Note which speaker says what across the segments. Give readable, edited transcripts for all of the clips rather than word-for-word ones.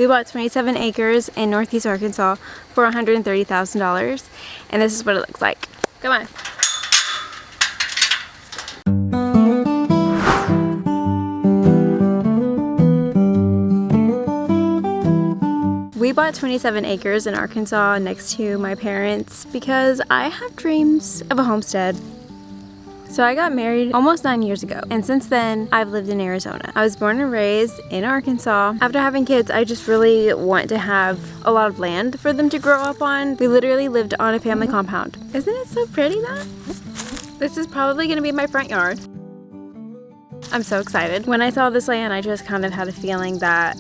Speaker 1: We bought 27 acres in Northeast Arkansas for $130,000, and this is what it looks like. Come on. We bought 27 acres in Arkansas next to my parents because I have dreams of a homestead. So I got married almost 9 years ago, and since then I've lived in Arizona. I was born and raised in Arkansas. After having kids, I just really want to have a lot of land for them to grow up on. We literally lived on a family compound. Isn't it so pretty though? This is probably gonna be my front yard. I'm so excited. When I saw this land, I just kind of had a feeling that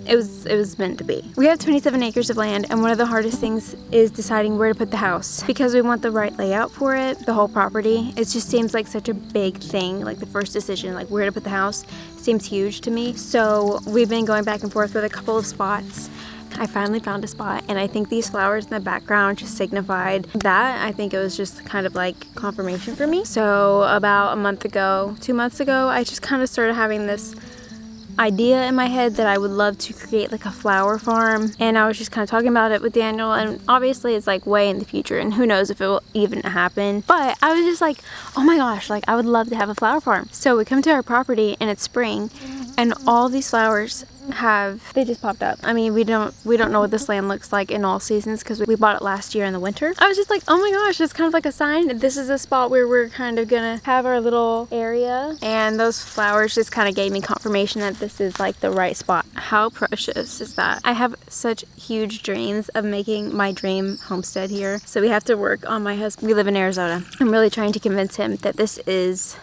Speaker 1: it was meant to be. We have 27 acres of land, and one of the hardest things is deciding where to put the house because we want the right layout for it, the whole property. It just seems like such a big thing, like the first decision, like where to put the house seems huge to me. So we've been going back and forth with a couple of spots. I finally found a spot, and I think these flowers in the background just signified that. I think it was just kind of like confirmation for me. So about a month ago, 2 months ago, I just kind of started having this idea in my head that I would love to create like a flower farm, and I was just kind of talking about it with Daniel, and obviously it's like way in the future and who knows if it will even happen, but I was just like, oh my gosh, like I would love to have a flower farm. So we come to our property and it's spring, and all these flowers they just popped up. I mean, we don't know what this land looks like in all seasons because we bought it last year in the winter. I was just like, oh my gosh, it's kind of like a sign. This is a spot where we're kind of gonna have our little area, and those flowers just kind of gave me confirmation that this is like the right spot. How precious is that? I have such huge dreams of making my dream homestead here, so we have to work on my husband. We live in Arizona. I'm really trying to convince him that this is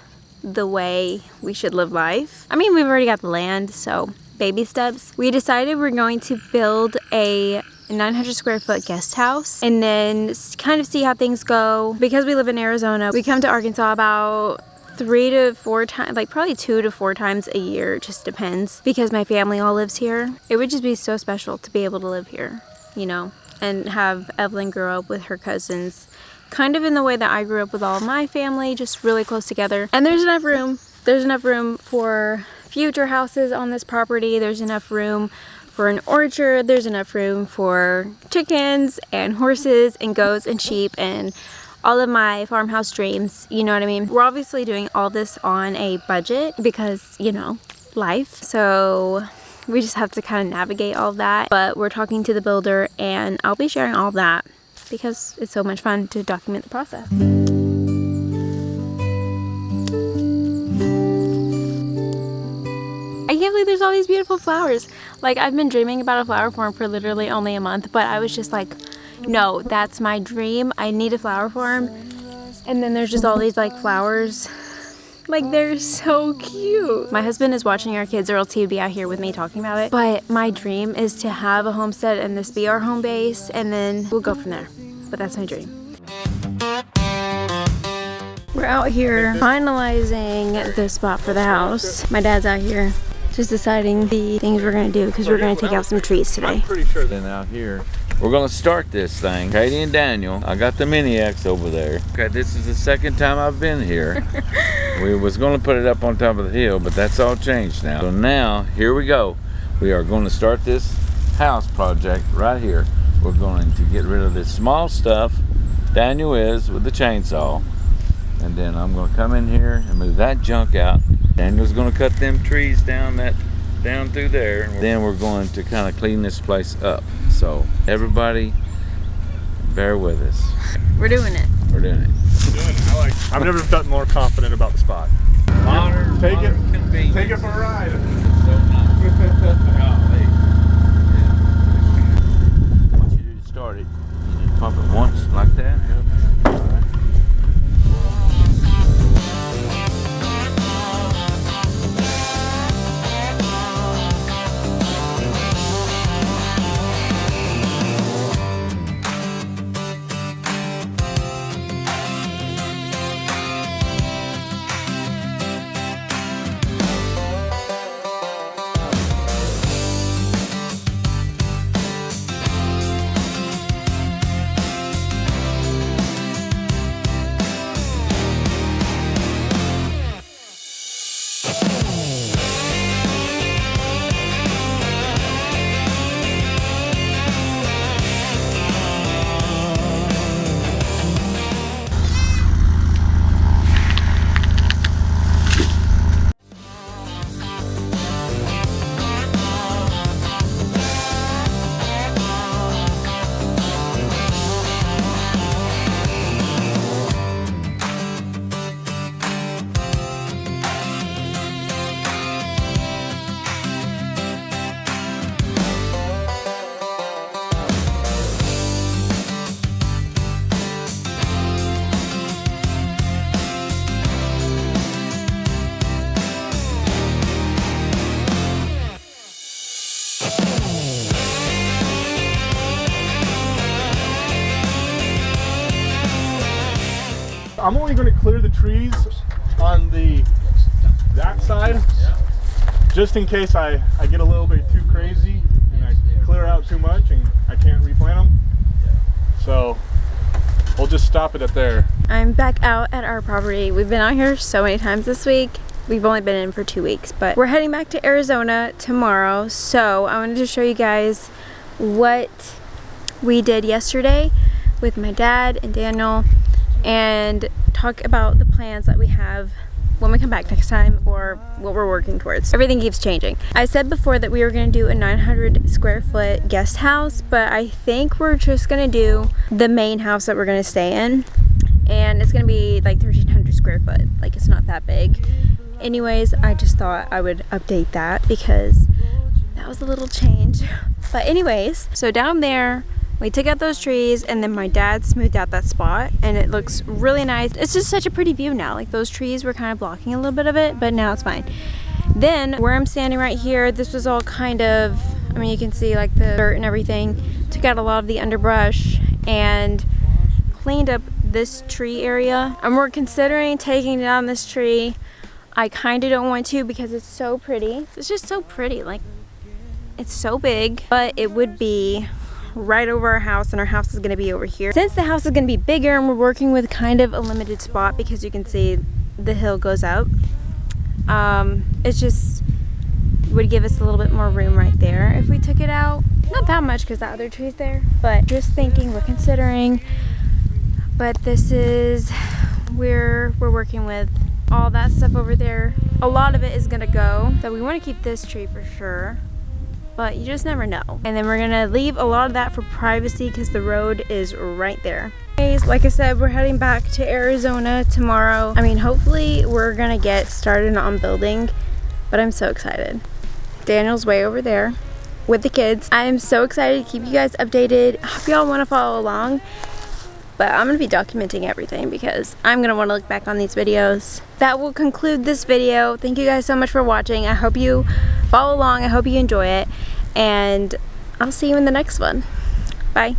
Speaker 1: the way we should live life. I mean, we've already got the land, so baby steps. We decided we're going to build a 900 square foot guest house and then kind of see how things go. Because we live in Arizona, we come to Arkansas about 3 to 4 times, like probably 2 to 4 times a year. It just depends because my family all lives here. It would just be so special to be able to live here, you know, and have Evelyn grow up with her cousins kind of in the way that I grew up with all of my family, just really close together. And there's enough room. There's enough room for future houses on this property. There's enough room for an orchard. There's enough room for chickens and horses and goats and sheep and all of my farmhouse dreams, you know what I mean? We're obviously doing all this on a budget because, you know, life. So we just have to kind of navigate all of that. But we're talking to the builder, and I'll be sharing all of that because it's so much fun to document the process. I can't believe there's all these beautiful flowers. Like, I've been dreaming about a flower farm for literally only a month, but I was just like, no, that's my dream. I need a flower farm. And then there's just all these like flowers. Like, they're so cute. My husband is watching our kids, or else he would be out here with me talking about it. But my dream is to have a homestead and this be our home base, and then we'll go from there. But that's my dream. We're out here finalizing the spot for the house. My dad's out here just deciding the things we're gonna do because we're gonna take out some trees today.
Speaker 2: I'm pretty sure then out here we're gonna start this thing. Katie and Daniel, I got the Mini X over there. Okay, this is the second time I've been here. We was gonna put it up on top of the hill, but that's all changed now. So now, here we go. We are gonna start this house project right here. We're going to get rid of this small stuff. Daniel is with the chainsaw. And then I'm gonna come in here and move that junk out. Daniel's gonna cut them trees down through there. Then we're going to kind of clean this place up. So everybody, bear with us.
Speaker 1: We're doing it.
Speaker 2: We're doing it.
Speaker 3: I've never felt more confident about the spot.
Speaker 2: Modern,
Speaker 3: take it for a ride. So nice.
Speaker 2: What you do to start it, you just pump it once like that. Yep.
Speaker 3: I'm only going to clear the trees on that side, just in case I get a little bit too crazy and I clear out too much and I can't replant them. So we'll just stop it at there.
Speaker 1: I'm back out at our property. We've been out here so many times this week. We've only been in for 2 weeks, but we're heading back to Arizona tomorrow. So I wanted to show you guys what we did yesterday with my dad and Daniel and talk about the plans that we have when we come back next time or what we're working towards. Everything keeps changing. I said before that we were going to do a 900 square foot guest house, but I think we're just going to do the main house that we're going to stay in, and it's going to be like 1,300 square foot. Like, it's not that big. Anyways, I just thought I would update that because that was a little change. But anyways, so down there we took out those trees and then my dad smoothed out that spot and it looks really nice. It's just such a pretty view now. Like, those trees were kind of blocking a little bit of it, but now it's fine. Then where I'm standing right here, this was all kind of, I mean, you can see like the dirt and everything. Took out a lot of the underbrush and cleaned up this tree area. And we're considering taking down this tree. I kind of don't want to because it's so pretty. It's just so pretty. Like, it's so big, but it would be right over our house, and our house is going to be over here. Since the house is going to be bigger and we're working with kind of a limited spot because you can see the hill goes up, it just would give us a little bit more room right there if we took it out. Not that much because the other tree's there, but just thinking, we're considering. But this is where we're working with all that stuff over there. A lot of it is going to go, so we want to keep this tree for sure, but you just never know. And then we're gonna leave a lot of that for privacy because the road is right there. Anyways, like I said, we're heading back to Arizona tomorrow. I mean, hopefully we're gonna get started on building, but I'm so excited. Daniel's way over there with the kids. I am so excited to keep you guys updated. I hope y'all want to follow along, but I'm gonna be documenting everything because I'm gonna want to look back on these videos. That will conclude this video. Thank you guys so much for watching. I hope you follow along. I hope you enjoy it, and I'll see you in the next one. Bye.